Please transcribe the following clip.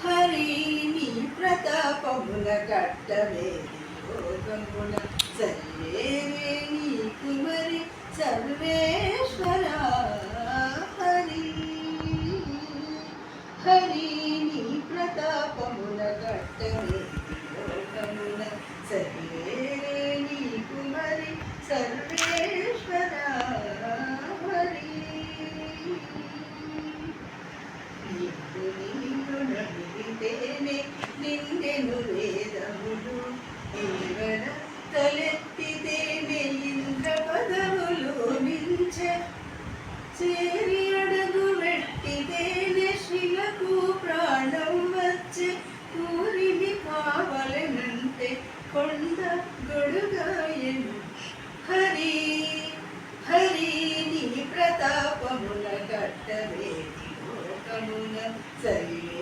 హరి నీ ప్రతాపమున కట్టవేది లోకమున సర్వేరే నీకు మరి సర్వేశ్వర హరి హరి నీ ప్రతాపమున కట్టవేది లోకమున సర్వేరే నీకు మరి సర్వేశ్వర హరి నడితేనే నిండెను వేదములు ఈవన తలెత్తితేనే ఇంద్ర పదములు నించె చేరి అడుగు పెట్టితేనే శిలకు ప్రాణం వచ్చే ఊరిని కావలనంటే కొండ గొడుగాయను హరి హరి నీ ప్రతాపముల కట్టవేది లోకమున సరి